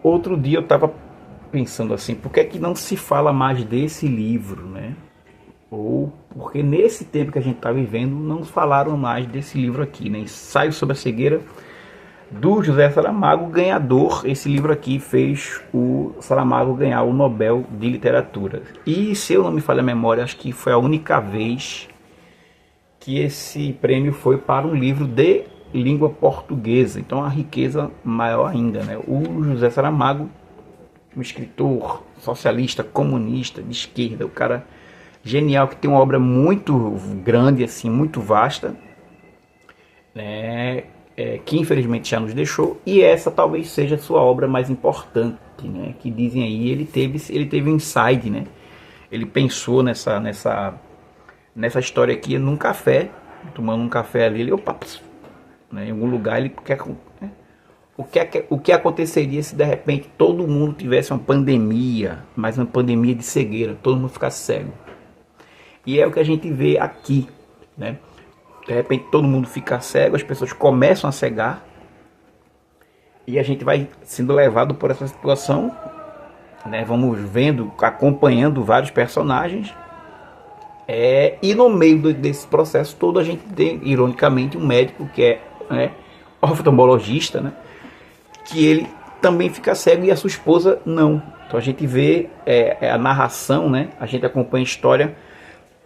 outro dia eu estava pensando assim, por que é que não se fala mais desse livro, né? Ou porque nesse tempo que a gente está vivendo não falaram mais desse livro aqui, né? Ensaio sobre a cegueira do José Saramago, ganhador. Esse livro aqui fez o Saramago ganhar o Nobel de Literatura. E se eu não me falha a memória, acho que foi a única vez que esse prêmio foi para um livro de língua portuguesa. Então a riqueza maior ainda, né? O José Saramago, um escritor socialista, comunista, de esquerda, o cara genial, que tem uma obra muito grande, assim, muito vasta, né? Que infelizmente já nos deixou, e essa talvez seja a sua obra mais importante, né? Que dizem aí, ele teve um insight, né? Ele pensou nessa história aqui num café, tomando um café ali, ele, opa, né? Em algum lugar ele quer, né? O que aconteceria se de repente todo mundo tivesse uma pandemia, mas uma pandemia de cegueira, todo mundo ficasse cego? E é o que a gente vê aqui, né? De repente todo mundo fica cego, as pessoas começam a cegar, e a gente vai sendo levado por essa situação, né? Vamos vendo, acompanhando vários personagens, e no meio desse processo todo a gente tem, ironicamente, um médico que é, né, oftalmologista, né? Que ele também fica cego e a sua esposa não. Então a gente vê a narração, né? A gente acompanha a história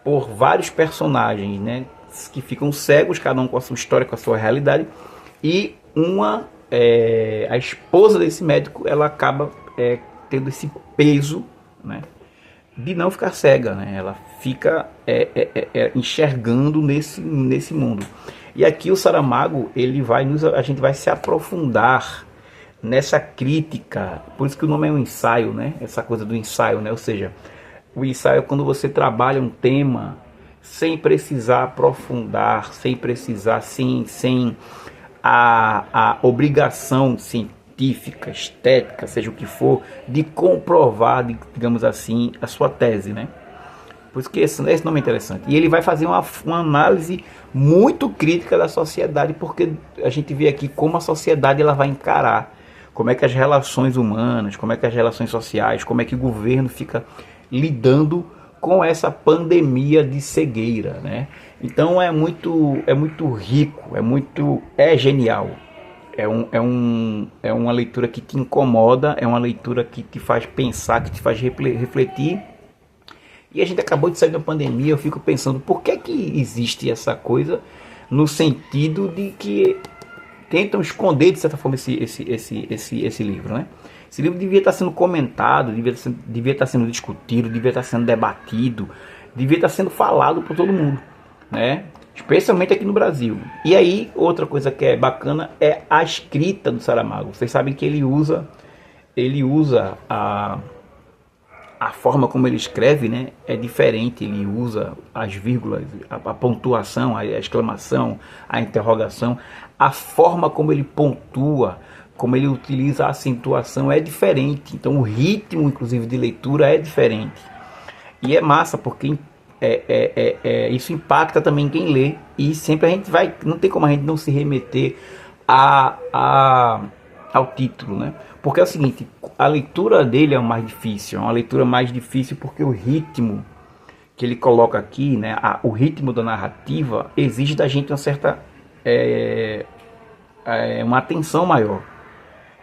por vários personagens, né? Que ficam cegos, cada um com a sua história, com a sua realidade, e a esposa desse médico, ela acaba tendo esse peso, né, de não ficar cega, né? Ela fica enxergando nesse mundo. E aqui o Saramago, a gente vai se aprofundar nessa crítica, por isso que o nome é um ensaio, né? Essa coisa do ensaio, né? Ou seja, o ensaio é quando você trabalha um tema sem precisar aprofundar, sem precisar, sem a obrigação científica, estética, seja o que for, de comprovar, digamos assim, a sua tese, né? Por isso que esse nome é interessante. E ele vai fazer uma análise muito crítica da sociedade, porque a gente vê aqui como a sociedade ela vai encarar, como é que as relações humanas, como é que as relações sociais, como é que o governo fica lidando com essa pandemia de cegueira, né? Então é muito rico, é genial. É uma leitura que te incomoda, é uma leitura que te faz pensar, que te faz refletir. E a gente acabou de sair da pandemia, eu fico pensando, por que existe essa coisa, no sentido de que tentam esconder, de certa forma, esse livro, né? Esse livro devia estar sendo comentado, devia estar sendo discutido, devia estar sendo debatido, devia estar sendo falado por todo mundo, né? Especialmente aqui no Brasil. E aí, outra coisa que é bacana é a escrita do Saramago. Vocês sabem que ele usa a forma como ele escreve, né? É diferente. Ele usa as vírgulas, a pontuação, a exclamação, a interrogação, a forma como ele pontua, como ele utiliza a acentuação é diferente. Então o ritmo, inclusive, de leitura é diferente. E é massa, porque isso impacta também quem lê. E sempre a gente vai... Não tem como a gente não se remeter ao título, né? Porque é o seguinte, a leitura dele é o mais difícil. É uma leitura mais difícil porque o ritmo que ele coloca aqui, né? O ritmo da narrativa exige da gente uma certa... uma atenção maior.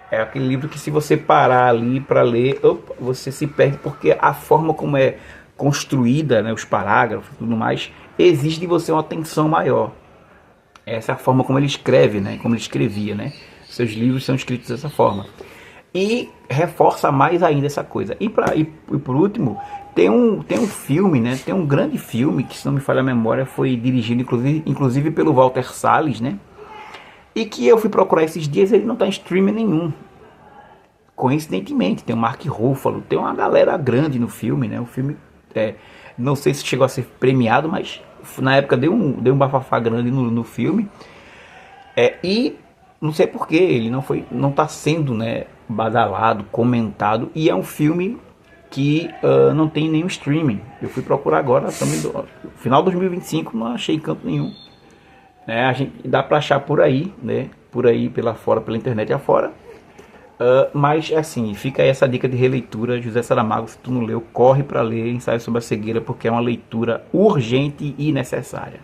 É aquele livro que, se você parar ali para ler, você se perde, porque a forma como é construída, né, os parágrafos e tudo mais, exige de você uma atenção maior. Essa é a forma como ele escreve, né, como ele escrevia, né? Seus livros são escritos dessa forma. E reforça mais ainda essa coisa. E por último, tem um filme, né? Tem um grande filme, que, se não me falha a memória, foi dirigido inclusive pelo Walter Salles, né? E que eu fui procurar esses dias, ele não está em streaming nenhum. Coincidentemente, tem o Mark Ruffalo, tem uma galera grande no filme, né? O filme, não sei se chegou a ser premiado, mas na época deu um bafafá grande no filme. E não sei porquê, ele não está sendo, né, badalado, comentado. E é um filme que não tem nenhum streaming. Eu fui procurar agora, também final de 2025, não achei em canto nenhum. A gente dá para achar por aí, né? Por aí pela internet afora. Mas assim, fica aí essa dica de releitura. José Saramago, se tu não leu, corre para ler Ensaio sobre a Cegueira, porque é uma leitura urgente e necessária.